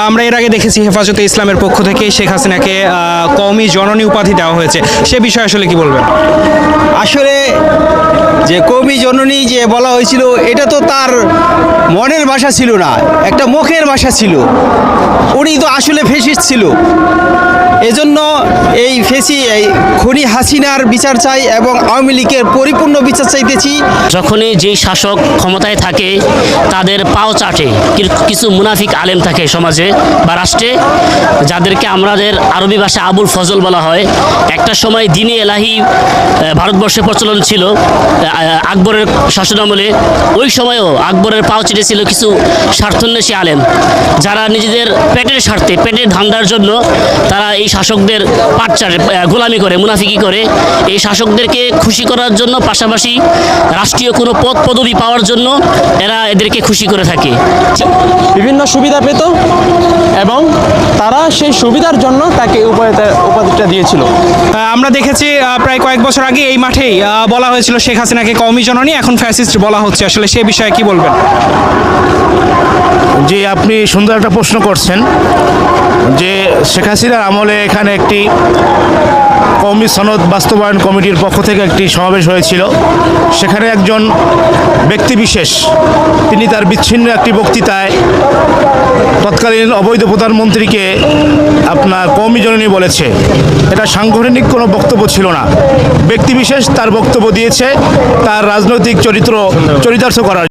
আমরা এর আগে দেখেছি হেফাজতে ইসলামের পক্ষ থেকে শেখ হাসিনাকে কওমি জননী উপাধি দেওয়া হয়েছে, সে বিষয়ে আসলে কি বলবেন? আসলে যে কবি জননী যে বলা হয়েছিল, এটা তো তার মনের ভাষা ছিল না, একটা মুখের ভাষা ছিল। উনি তো আসলে ফেসিস্ট ছিল। এজন্য এই খুনি হাসিনার বিচার চাই এবং আওয়ামী লীগের পরিপূর্ণ বিচার চাইতেছি। যখনই যেই শাসক ক্ষমতায় থাকে তাদের পাও চাটে কিছু মুনাফিক আলেম থাকে সমাজে বা রাষ্ট্রে, যাদেরকে আমাদের আরবি ভাষা আবুল ফজল বলা হয়। একটা সময় দ্বীনে এলাহি ভারতবর্ষে প্রচলন ছিল আকবরের শাসনামলে। ওই সময়ও আকবরের পাও চেটেছিল কিছু স্বার্থান্বেষী আলেম, যারা নিজেদের পেটের স্বার্থে, পেটের ধান্দার জন্য তারা এই শাসকদের পাটচারে গোলামি করে, মুনাফিকি করে। এই শাসকদেরকে খুশি করার জন্য, পাশাপাশি রাষ্ট্রীয় কোনো পদ পদবি পাওয়ার জন্য এরা এদেরকে খুশি করে থাকে। বিভিন্ন সুবিধা পেত এবং তারা সেই সুবিধার জন্য তাকে উপাধিটা দিয়েছিল। আমরা দেখেছি প্রায় কয়েক বছর আগে এই মাঠেই বলা হয়েছিল শেখ হাসিনাকে কওমি জননী, এখন ফ্যাসিস্ট বলা হচ্ছে। আসলে সে বিষয়ে কি বলবেন? যে আপনি সুন্দর একটা প্রশ্ন করছেন যে শেখ হাসিনার আমলে এখানে একটি কওমি সনদ বাস্তবায়ন কমিটির পক্ষ থেকে একটি সমাবেশ হয়েছিল। সেখানে একজন ব্যক্তিবিশেষ তিনি তার বিচ্ছিন্ন একটি বক্তৃতায় তৎকালীন অবৈধ প্রধানমন্ত্রীকে আপনার কওমি জননী বলেছে। এটা সাংগঠনিক কোনো বক্তব্য ছিল না, ব্যক্তিবিশেষ তার বক্তব্য দিয়েছে তার রাজনৈতিক চরিতার্থ করার